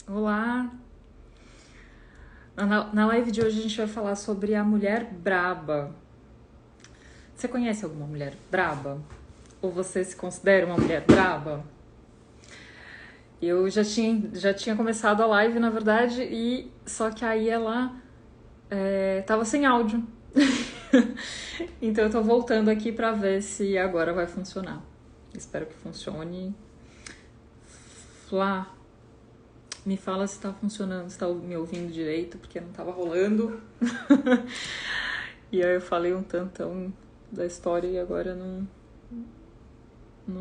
Olá! Na live de hoje a gente vai falar sobre a mulher braba. Você conhece alguma mulher braba? Ou você se considera uma mulher braba? Eu já tinha começado a live, na verdade, e só que aí ela tava sem áudio. Então eu tô voltando aqui pra ver se agora vai funcionar. Espero que funcione. Flá, me fala se tá funcionando, se tá me ouvindo direito, porque não tava rolando. E aí eu falei um tantão da história e agora não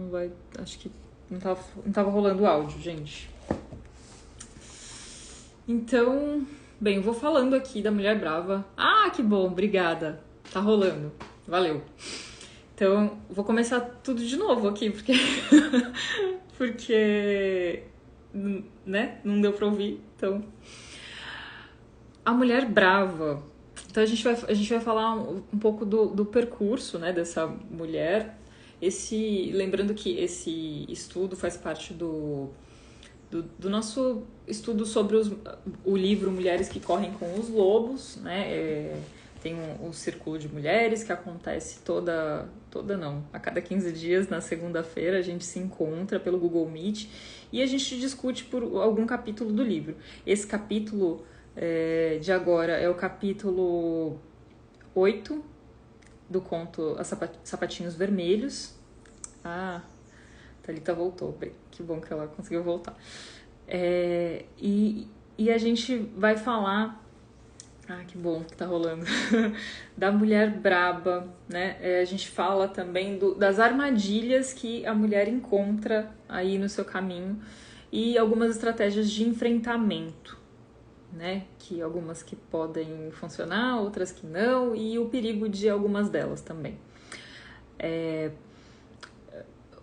vai. Acho que não tava rolando o áudio, gente. Então, bem, eu vou falando aqui da Mulher Brava. Ah, que bom, obrigada. Tá rolando. Valeu. Então, vou começar tudo de novo aqui, porque. porque. Né? Não deu pra ouvir. Então. A Mulher Brava. Então a gente vai falar um pouco do percurso, né, dessa mulher. Lembrando que esse estudo faz parte do nosso estudo sobre o livro Mulheres que Correm com os Lobos, né? Tem um círculo de mulheres que acontece a cada 15 dias, na segunda-feira, a gente se encontra pelo Google Meet e a gente discute por algum capítulo do livro. Esse capítulo de agora é o capítulo 8 do conto Sapatinhos Vermelhos. Ah, Thalita voltou, que bom que ela conseguiu voltar. E a gente vai falar, que bom que tá rolando, da mulher braba, né? A gente fala também das armadilhas que a mulher encontra aí no seu caminho e algumas estratégias de enfrentamento, né? Que algumas que podem funcionar, outras que não, e o perigo de algumas delas também.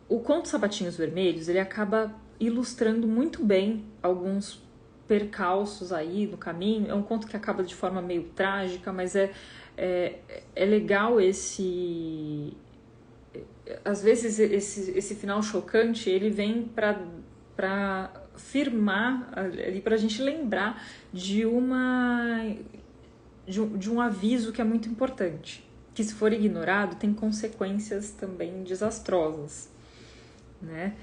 O conto Sapatinhos Vermelhos, ele acaba ilustrando muito bem alguns percalços aí no caminho. É um conto que acaba de forma meio trágica, mas é legal esse... Às vezes esse final chocante, ele vem para firmar ali, pra gente lembrar de um aviso que é muito importante, que se for ignorado tem consequências também desastrosas, né?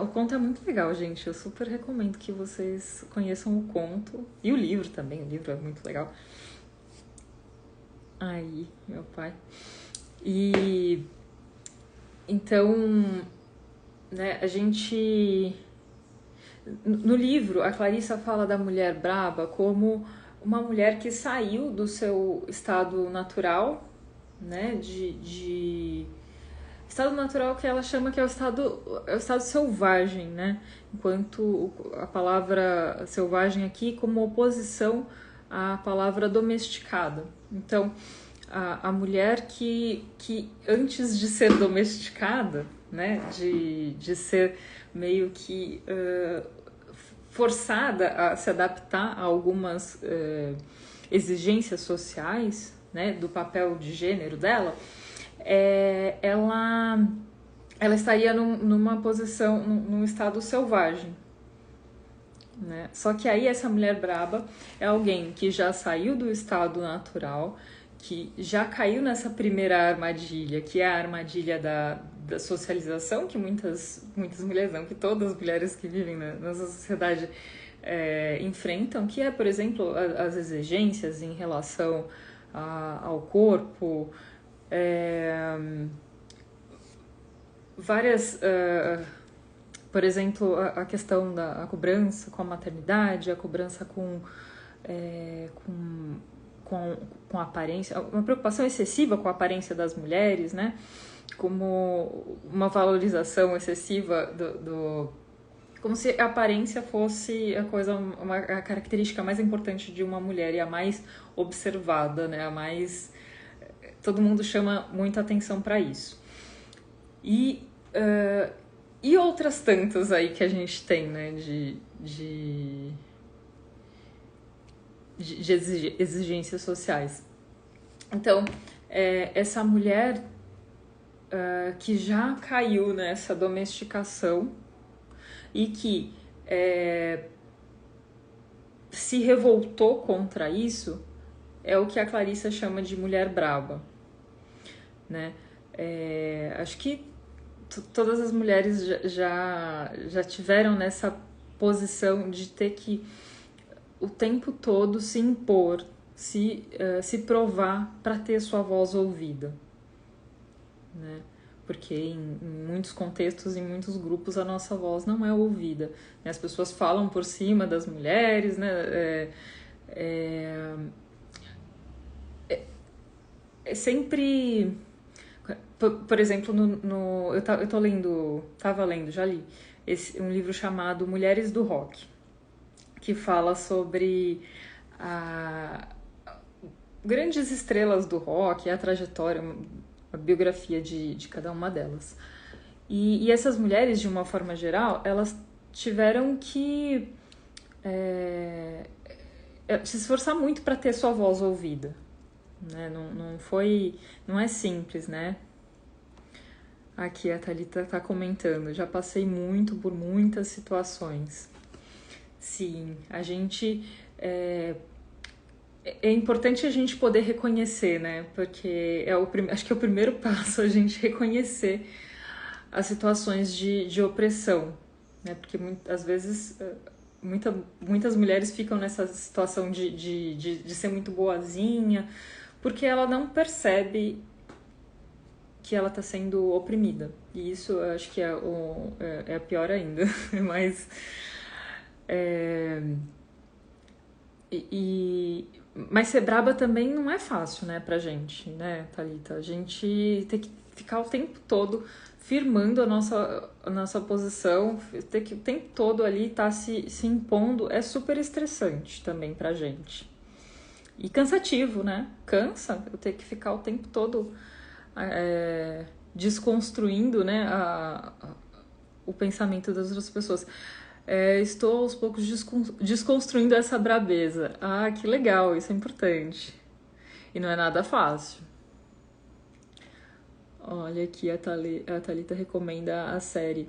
O conto é muito legal, gente. Eu super recomendo que vocês conheçam o conto. E o livro também, o livro é muito legal. Aí, meu pai. E então, né, a gente... No livro, a Clarissa fala da mulher braba como uma mulher que saiu do seu estado natural, né, estado natural que ela chama que é o estado selvagem, né? Enquanto a palavra selvagem aqui como oposição à palavra domesticada. Então, a mulher que antes de ser domesticada, né? De ser meio que forçada a se adaptar a algumas exigências sociais, né? Do papel de gênero dela, ela estaria numa posição, num estado selvagem, né? Só que aí essa mulher braba é alguém que já saiu do estado natural, que já caiu nessa primeira armadilha, que é a armadilha da socialização, que muitas mulheres, não, que todas as mulheres que vivem nessa sociedade enfrentam, que é, por exemplo, as exigências em relação ao corpo, várias, por exemplo, a questão da cobrança com a maternidade, a cobrança com a aparência, uma preocupação excessiva com a aparência das mulheres, né? Como uma valorização excessiva como se a aparência fosse a característica mais importante de uma mulher e a mais observada, né? Todo mundo chama muita atenção para isso. E outras tantas aí que a gente tem, né, de exigências sociais. Então, essa mulher que já caiu nessa domesticação e que se revoltou contra isso é o que a Clarissa chama de mulher braba, né? Acho que todas as mulheres já tiveram nessa posição de ter que o tempo todo se impor, se provar para ter sua voz ouvida, né? Porque em muitos contextos, em muitos grupos, a nossa voz não é ouvida, né? As pessoas falam por cima das mulheres, né? É sempre... Por exemplo, tava lendo, já li, um livro chamado Mulheres do Rock, que fala sobre grandes estrelas do rock, a trajetória, a biografia de cada uma delas. E essas mulheres, de uma forma geral, elas tiveram que se esforçar muito para ter sua voz ouvida, né? Não é simples, né? Aqui a Thalita tá comentando, já passei muito por muitas situações. Sim, a gente... É importante a gente poder reconhecer, né? Porque acho que é o primeiro passo a gente reconhecer as situações de opressão, né? Porque às vezes muitas mulheres ficam nessa situação de ser muito boazinha, porque ela não percebe que ela está sendo oprimida. E isso eu acho que é pior ainda. Mas... Mas ser braba também não é fácil, né, pra gente, né, Thalita? A gente tem que ficar o tempo todo firmando a nossa posição, ter que o tempo todo ali estar se impondo, é super estressante também pra gente. E cansativo, né? Cansa eu ter que ficar o tempo todo desconstruindo, né, o pensamento das outras pessoas. Estou aos poucos desconstruindo essa brabeza. Ah, que legal, isso é importante. E não é nada fácil. Olha aqui, a Thalita recomenda a série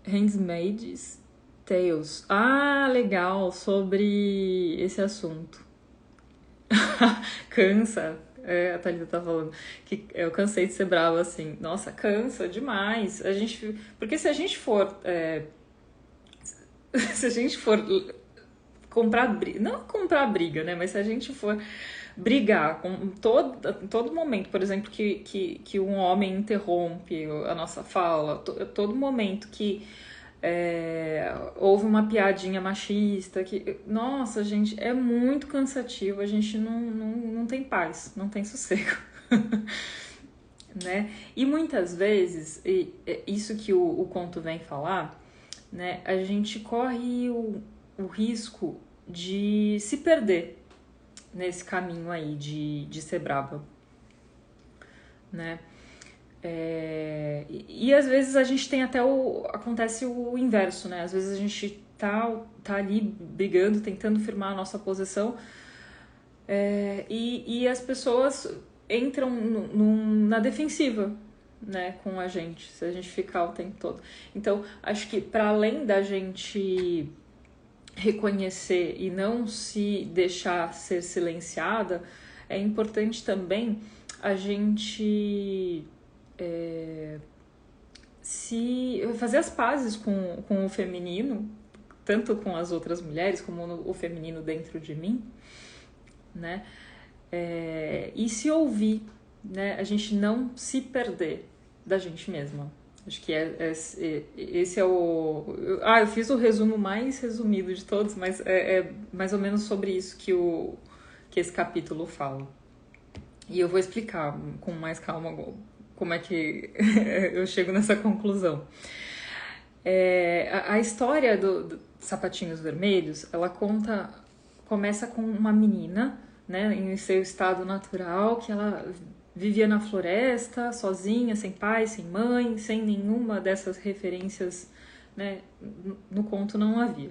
Handmaid's Tales. Ah, legal, sobre esse assunto. Cansa. A Thalita tá falando que eu cansei de ser brava assim. Nossa, cansa demais. Porque se a gente for comprar briga, não comprar briga, né? Mas se a gente for brigar com todo momento, por exemplo, que um homem interrompe a nossa fala, todo momento que houve uma piadinha machista, nossa, gente, é muito cansativo, a gente não tem paz, não tem sossego. Né? E muitas vezes, isso que o conto vem falar, né, a gente corre o risco de se perder nesse caminho aí de ser brava, né? E às vezes a gente tem até acontece o inverso, né? Às vezes a gente tá ali brigando, tentando firmar a nossa posição, e as pessoas entram na defensiva, né, com a gente, se a gente ficar o tempo todo. Então, acho que para além da gente reconhecer e não se deixar ser silenciada, é importante também a gente se fazer as pazes com o feminino, tanto com as outras mulheres como o feminino dentro de mim, né? E se ouvir, né? A gente não se perder da gente mesma. Acho que esse é o... eu fiz o resumo mais resumido de todos, mas é mais ou menos sobre isso que esse capítulo fala. E eu vou explicar com mais calma como é que eu chego nessa conclusão. A história do Sapatinhos Vermelhos, ela começa com uma menina, né, em seu estado natural, que ela vivia na floresta, sozinha, sem pai, sem mãe, sem nenhuma dessas referências, né, no conto não havia.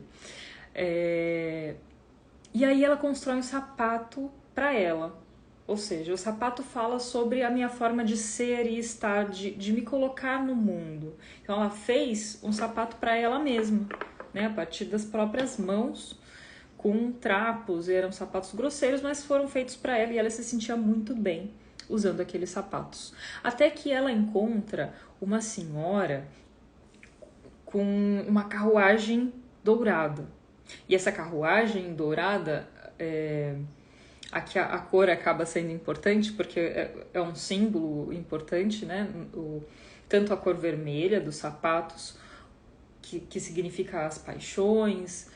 E aí ela constrói um sapato para ela. Ou seja, o sapato fala sobre a minha forma de ser e estar, de me colocar no mundo. Então ela fez um sapato para ela mesma, né, a partir das próprias mãos, com trapos, eram sapatos grosseiros, mas foram feitos para ela e ela se sentia muito bem usando aqueles sapatos. Até que ela encontra uma senhora com uma carruagem dourada. E essa carruagem dourada, aqui a cor acaba sendo importante porque é um símbolo importante, né? Tanto a cor vermelha dos sapatos, que significa as paixões,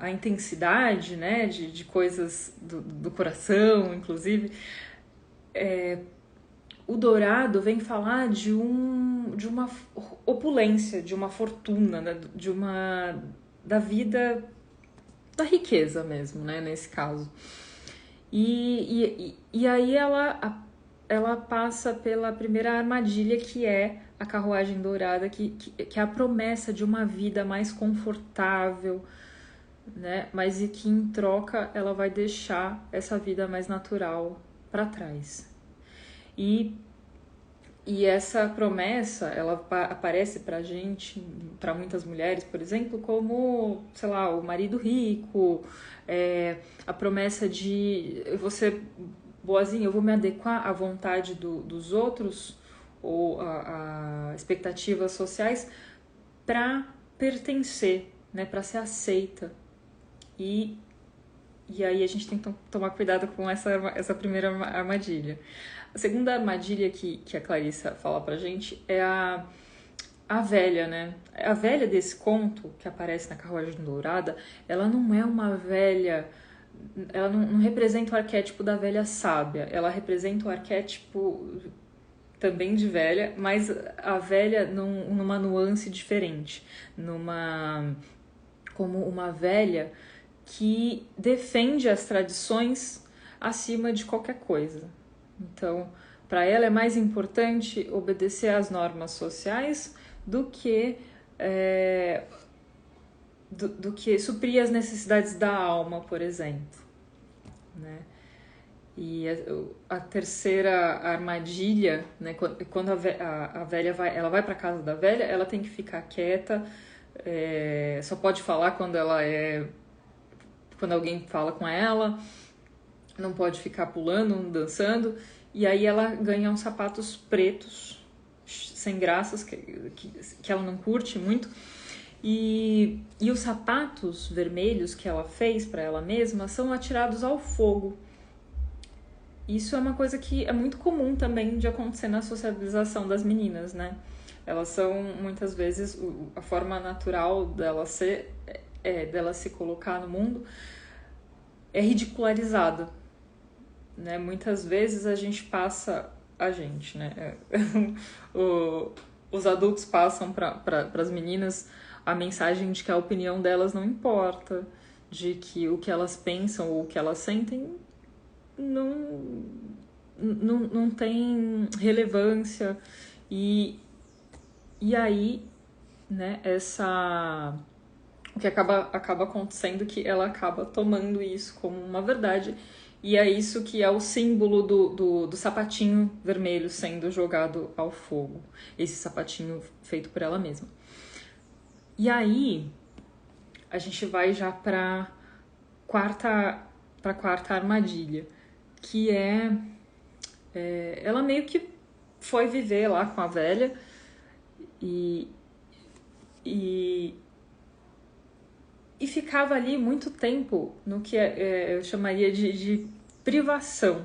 a intensidade, né, de coisas do coração, inclusive. O dourado vem falar de uma opulência, de uma fortuna, né, da vida, da riqueza mesmo, né, nesse caso. E aí ela passa pela primeira armadilha, que é a carruagem dourada, que é a promessa de uma vida mais confortável, né? Mas e que em troca ela vai deixar essa vida mais natural para trás. E essa promessa, ela aparece pra gente, para muitas mulheres, por exemplo, como, sei lá, o marido rico, a promessa de eu vou ser boazinha, eu vou me adequar à vontade dos outros, ou a expectativas sociais, para pertencer, né, para ser aceita. E aí a gente tem que tomar cuidado com essa primeira armadilha. A segunda armadilha que a Clarissa fala pra gente é a velha, né? A velha desse conto, que aparece na Carruagem Dourada, ela não é uma velha... Ela não representa o arquétipo da velha sábia. Ela representa o arquétipo também de velha, mas a velha numa nuance diferente. Como uma velha que defende as tradições acima de qualquer coisa. Então, para ela é mais importante obedecer às normas sociais do que suprir as necessidades da alma, por exemplo, né? E a terceira armadilha, né, quando a velha ela vai para casa da velha, ela tem que ficar quieta, só pode falar quando alguém fala com ela, não pode ficar pulando, dançando, e aí ela ganha uns sapatos pretos, sem graças, que ela não curte muito, e os sapatos vermelhos que ela fez para ela mesma são atirados ao fogo. Isso é uma coisa que é muito comum também de acontecer na socialização das meninas, né? Elas são, muitas vezes, a forma natural dela se colocar no mundo é ridicularizada, né? Muitas vezes a gente, né? Os adultos passam para as meninas a mensagem de que a opinião delas não importa, de que o que elas pensam ou o que elas sentem não tem relevância. E aí, né, o que acaba acontecendo é que ela acaba tomando isso como uma verdade, e é isso que é o símbolo do sapatinho vermelho sendo jogado ao fogo, esse sapatinho feito por ela mesma. E aí a gente vai já para quarta armadilha, que ela meio que foi viver lá com a velha e ficava ali muito tempo no que eu chamaria de privação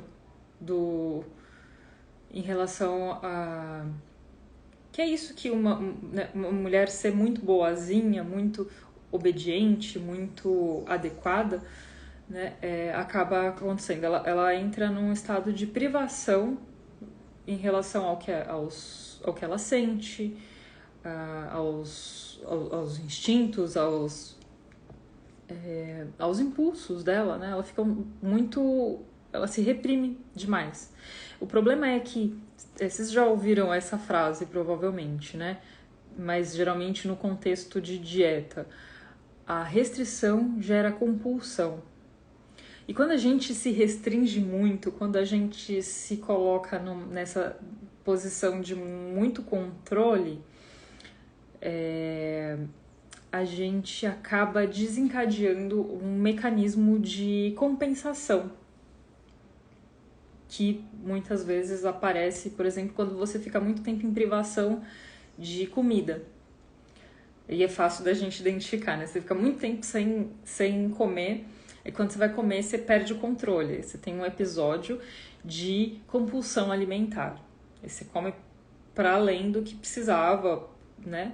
em relação a... Que é isso que uma mulher ser muito boazinha, muito obediente, muito adequada, né, acaba acontecendo. Ela entra num estado de privação em relação ao que ela sente, aos instintos, aos impulsos dela, né? Ela fica ela se reprime demais. O problema é que vocês já ouviram essa frase provavelmente, né? Mas geralmente no contexto de dieta, a restrição gera compulsão. E quando a gente se restringe muito, quando a gente se coloca nessa posição de muito controle, a gente acaba desencadeando um mecanismo de compensação que muitas vezes aparece, por exemplo, quando você fica muito tempo em privação de comida. E é fácil da gente identificar, né? Você fica muito tempo sem comer, e quando você vai comer, você perde o controle. Você tem um episódio de compulsão alimentar. E você come para além do que precisava, né?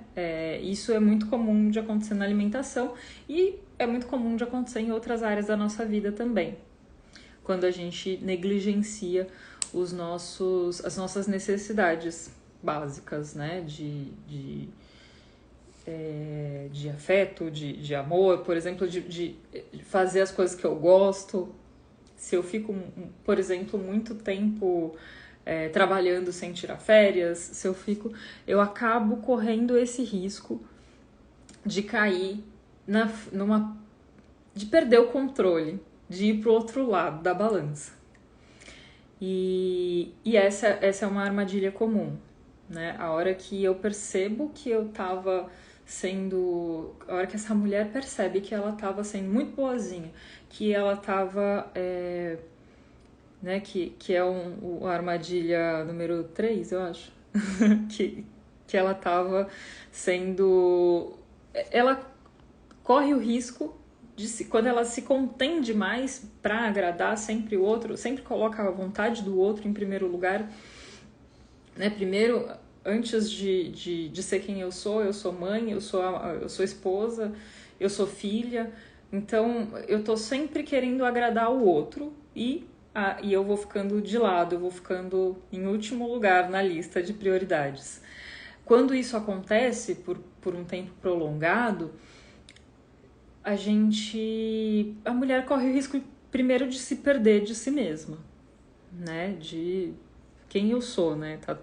Isso é muito comum de acontecer na alimentação e é muito comum de acontecer em outras áreas da nossa vida também. Quando a gente negligencia as nossas necessidades básicas, né? De afeto, de amor, por exemplo, de fazer as coisas que eu gosto. Se eu fico, por exemplo, muito tempo trabalhando sem tirar férias, eu acabo correndo esse risco de cair de perder o controle, de ir pro outro lado da balança. E essa é uma armadilha comum, né? A hora que eu percebo que eu tava a hora que essa mulher percebe que ela tava sendo muito boazinha, que ela tava, né, que é a armadilha número 3, eu acho, que ela tava sendo... Ela corre o risco quando ela se contém demais para agradar sempre o outro, sempre coloca a vontade do outro em primeiro lugar, né? Primeiro, antes de ser quem eu sou mãe, eu sou esposa, eu sou filha, então eu tô sempre querendo agradar o outro e eu vou ficando de lado, eu vou ficando em último lugar na lista de prioridades. Quando isso acontece por um tempo prolongado, a mulher corre o risco primeiro de se perder de si mesma, né? De quem eu sou, né? Tá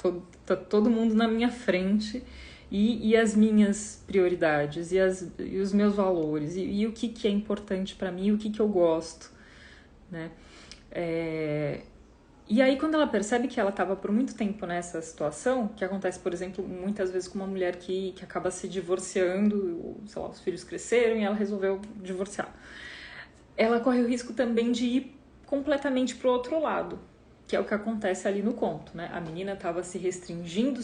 todo mundo na minha frente e as minhas prioridades e os meus valores e o que é importante para mim, o que eu gosto, né? E aí, quando ela percebe que ela estava por muito tempo nessa situação, que acontece, por exemplo, muitas vezes com uma mulher que acaba se divorciando, sei lá, os filhos cresceram e ela resolveu divorciar. Ela corre o risco também de ir completamente pro outro lado, que é o que acontece ali no conto, né? A menina estava se restringindo,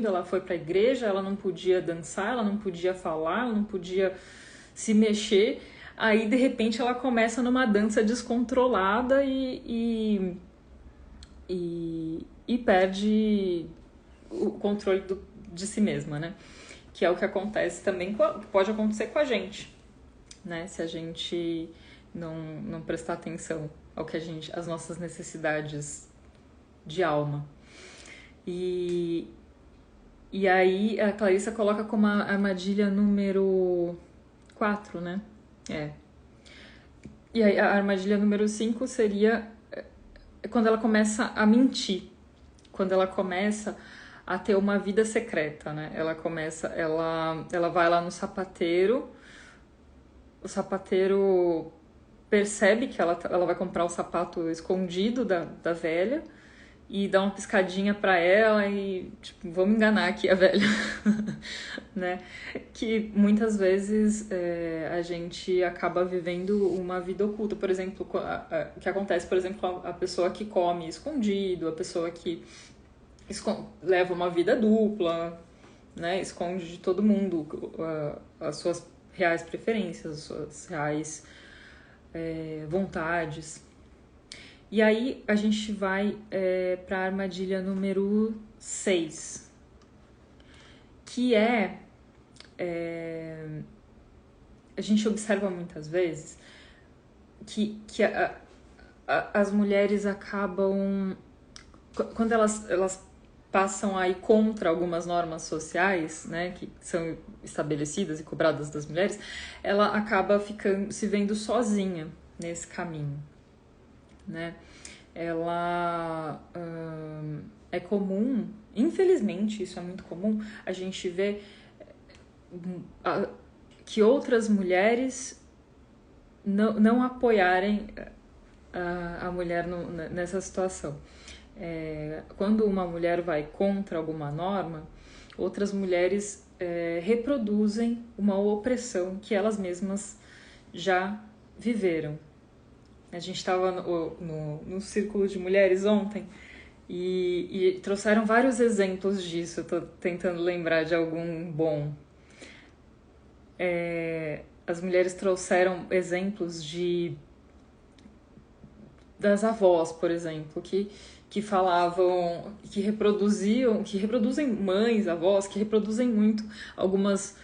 ela foi pra igreja, ela não podia dançar, ela não podia falar, ela não podia se mexer. Aí, de repente, ela começa numa dança descontrolada e perde o controle de si mesma, né? Que é o que acontece também, pode acontecer com a gente, né? Se a gente não prestar atenção ao que as nossas necessidades de alma. E aí a Clarissa coloca como a armadilha número 4, né? E aí a armadilha número 5 seria quando ela começa a mentir, quando ela começa a ter uma vida secreta, né? Ela vai lá no sapateiro, o sapateiro percebe que ela vai comprar o sapato escondido da velha e dá uma piscadinha pra ela e, tipo, vamos enganar aqui a velha, né? Que muitas vezes a gente acaba vivendo uma vida oculta. Por exemplo, o que acontece, por exemplo, a pessoa que come escondido, a pessoa que leva uma vida dupla, né? Esconde de todo mundo as suas reais preferências, as suas reais vontades. E aí a gente vai para a armadilha número 6, que a gente observa muitas vezes que as mulheres acabam, quando elas passam a ir contra algumas normas sociais, né, que são estabelecidas e cobradas das mulheres, ela acaba se vendo sozinha nesse caminho, né? Ela é comum, infelizmente isso é muito comum, a gente vê que outras mulheres não apoiarem a mulher nessa situação. Quando uma mulher vai contra alguma norma, outras mulheres reproduzem uma opressão que elas mesmas já viveram. A gente estava no Círculo de Mulheres ontem e trouxeram vários exemplos disso. Eu tô tentando lembrar de algum bom. As mulheres trouxeram exemplos das avós, por exemplo, que falavam, que reproduzem mães, avós, que reproduzem muito algumas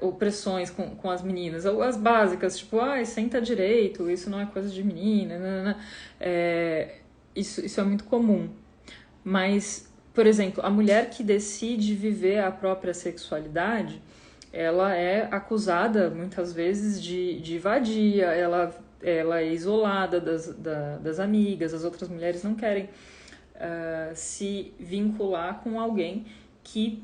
opressões com as meninas, ou as básicas, tipo, senta direito, isso não é coisa de menina, nanana. Isso é muito comum. Mas, por exemplo, a mulher que decide viver a própria sexualidade, ela é acusada muitas vezes de vadia, ela é isolada das amigas, as outras mulheres não querem se vincular com alguém que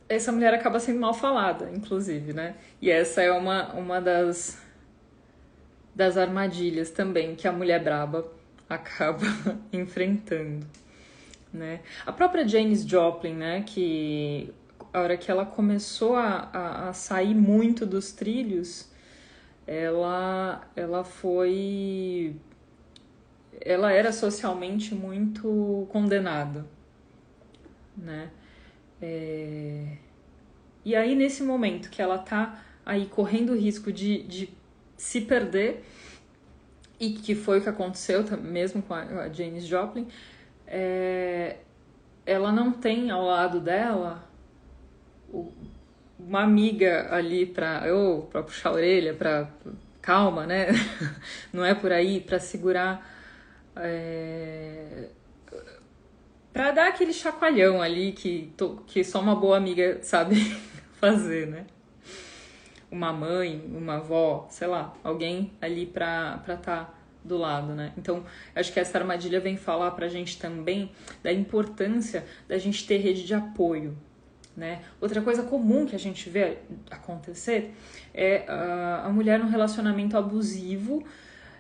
essa mulher acaba sendo mal falada, inclusive, né? E essa é uma das armadilhas também que a mulher braba acaba enfrentando, né? A própria Janis Joplin, né, que a hora que ela começou a sair muito dos trilhos, ela era socialmente muito condenada, né? E aí, nesse momento que ela tá aí correndo o risco de se perder, e que foi o que aconteceu mesmo com a Janis Joplin, ela não tem ao lado dela uma amiga ali pra puxar a orelha, pra calma, né? Não é por aí, pra segurar, pra dar aquele chacoalhão ali que só uma boa amiga sabe fazer, né? Uma mãe, uma avó, sei lá, alguém ali pra tá do lado, né? Então, acho que essa armadilha vem falar pra gente também da importância da gente ter rede de apoio, né? Outra coisa comum que a gente vê acontecer é a mulher num relacionamento abusivo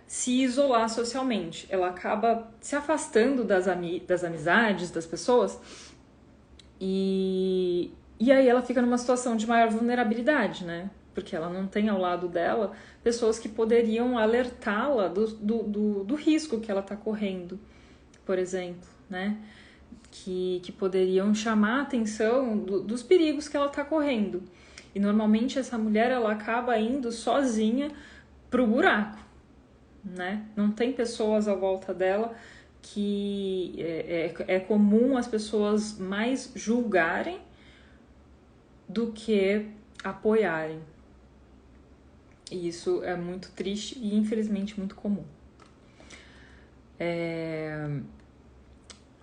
se isolar socialmente. Ela acaba se afastando das amizades, das pessoas, e aí ela fica numa situação de maior vulnerabilidade, né? Porque ela não tem ao lado dela pessoas que poderiam alertá-la do risco que ela está correndo, por exemplo, né? Que poderiam chamar a atenção dos perigos que ela está correndo. E normalmente essa mulher ela acaba indo sozinha pro buraco, né? Não tem pessoas à volta dela, que é comum as pessoas mais julgarem do que apoiarem. E isso é muito triste e infelizmente muito comum.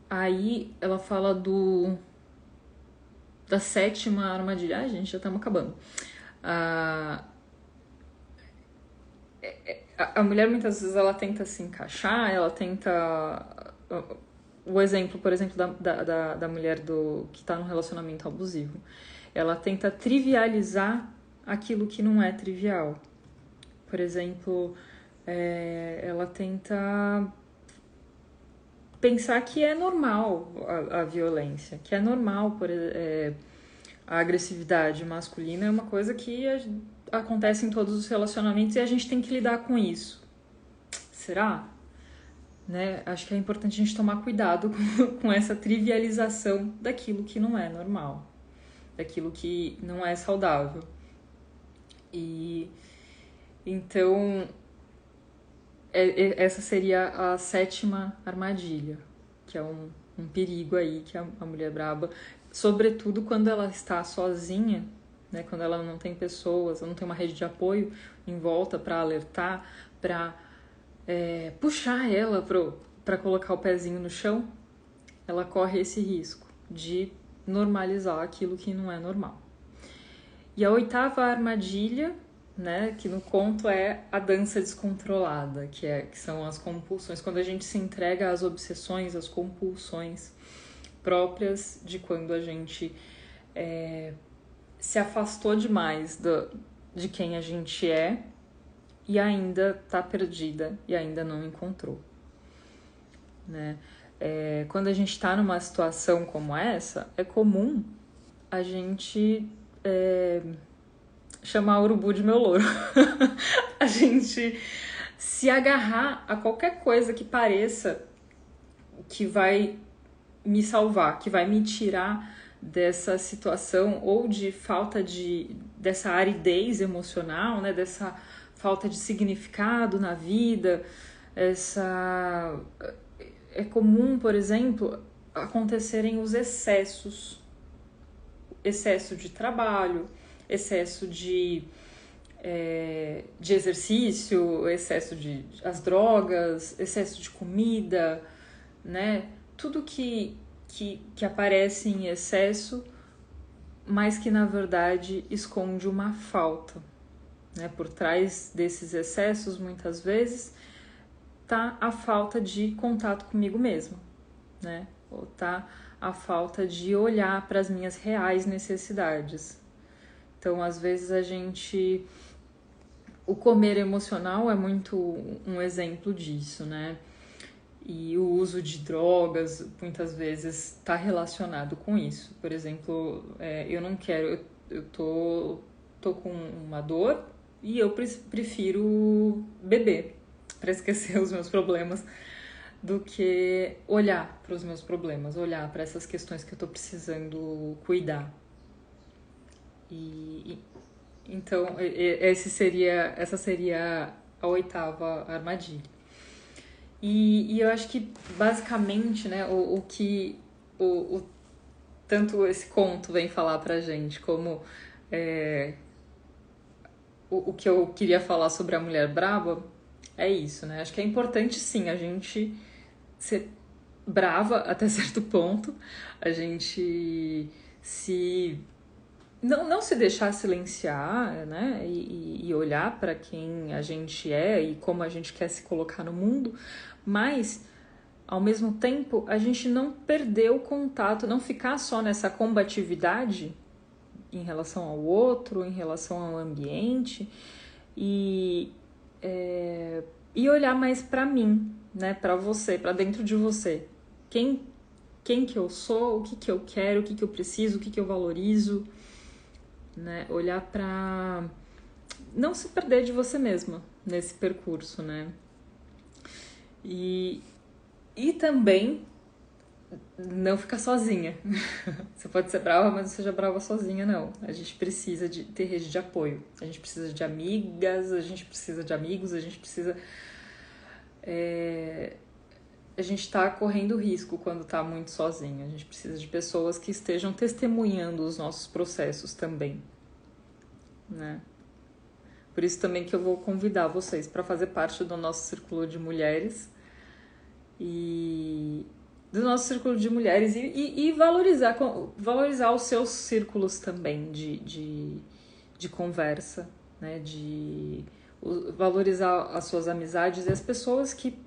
Aí ela fala da 7ª armadilha. Ai, gente, já estamos acabando. A mulher muitas vezes ela tenta se encaixar, ela tenta... O exemplo, por exemplo, da mulher que está num relacionamento abusivo. Ela tenta trivializar aquilo que não é trivial. Por exemplo, ela tenta pensar que é normal a violência, que é normal a agressividade masculina, é uma coisa que acontece em todos os relacionamentos e a gente tem que lidar com isso. Será? Né? Acho que é importante a gente tomar cuidado com essa trivialização daquilo que não é normal, daquilo que não é saudável. E então essa seria a 7ª armadilha, que é um perigo aí que a mulher braba, sobretudo quando ela está sozinha, né, quando ela não tem pessoas, não tem uma rede de apoio em volta para alertar, para puxar ela para colocar o pezinho no chão, ela corre esse risco de normalizar aquilo que não é normal. E a 8ª armadilha, né, que no conto é a dança descontrolada, que são as compulsões, quando a gente se entrega às obsessões, às compulsões próprias de quando a gente se afastou demais de quem a gente é e ainda está perdida e ainda não encontrou, né? Quando a gente está numa situação como essa, é comum a gente chamar o urubu de meu louro. A gente se agarrar a qualquer coisa que pareça que vai me salvar, que vai me tirar dessa situação ou de falta dessa aridez emocional, né? Dessa falta de significado na vida. É comum, por exemplo, acontecerem os excessos. Excesso de trabalho, excesso de exercício, excesso de as drogas, excesso de comida, né? Tudo que aparece em excesso, mas que na verdade esconde uma falta, né? Por trás desses excessos, muitas vezes, tá a falta de contato comigo mesma, né? Ou tá a falta de olhar para as minhas reais necessidades. Então, às vezes o comer emocional é muito um exemplo disso, né? E o uso de drogas muitas vezes está relacionado com isso. Por exemplo, eu tô com uma dor e eu prefiro beber para esquecer os meus problemas do que olhar para os meus problemas, olhar para essas questões que eu tô precisando cuidar. Então, essa seria a 8ª armadilha. E eu acho que, basicamente, né, tanto esse conto vem falar pra gente, como o que eu queria falar sobre a mulher brava, é isso, né? Acho que é importante, sim, a gente ser brava até certo ponto, a gente não se deixar silenciar, né? E olhar para quem a gente é e como a gente quer se colocar no mundo, mas ao mesmo tempo a gente não perder o contato, não ficar só nessa combatividade em relação ao outro, em relação ao ambiente e olhar mais para mim, né? Para você, para dentro de você. Quem que eu sou, o que eu quero, o que eu preciso, o que eu valorizo, né? Olhar para não se perder de você mesma nesse percurso, né? E também não ficar sozinha. Você pode ser brava, mas não seja brava sozinha, não. A gente precisa de ter rede de apoio. A gente precisa de amigas, a gente precisa de amigos, a gente precisa... A gente tá correndo risco quando tá muito sozinho. A gente precisa de pessoas que estejam testemunhando os nossos processos também, né? Por isso também que eu vou convidar vocês para fazer parte do nosso círculo de mulheres e valorizar os seus círculos também de conversa, né? Valorizar as suas amizades e as pessoas que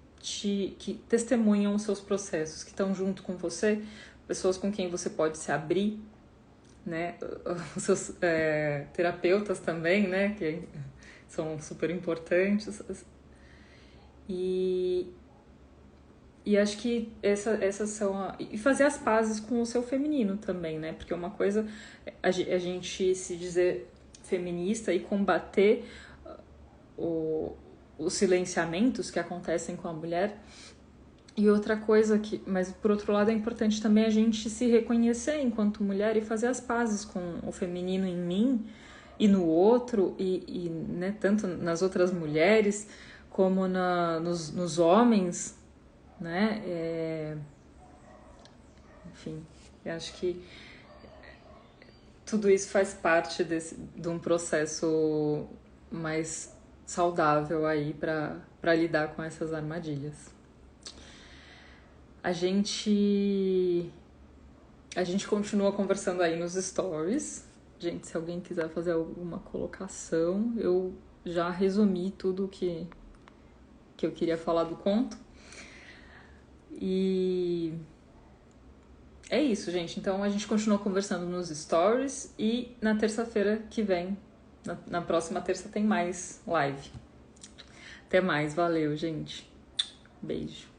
testemunham os seus processos, que estão junto com você, pessoas com quem você pode se abrir, né? Os seus terapeutas também, né? Que são super importantes. E acho que essas são... E fazer as pazes com o seu feminino também, né? Porque uma coisa é a gente se dizer feminista e combater os silenciamentos que acontecem com a mulher. E outra coisa mas por outro lado é importante também a gente se reconhecer enquanto mulher e fazer as pazes com o feminino em mim e no outro, né, tanto nas outras mulheres como nos homens, né? Enfim, eu acho que tudo isso faz parte de um processo mais saudável aí para lidar com essas armadilhas. A gente continua conversando aí nos stories. Gente, se alguém quiser fazer alguma colocação, eu já resumi tudo que eu queria falar do conto. E é isso, gente. Então a gente continua conversando nos stories e na terça-feira que vem, na próxima terça, tem mais live. Até mais, valeu, gente. Beijo.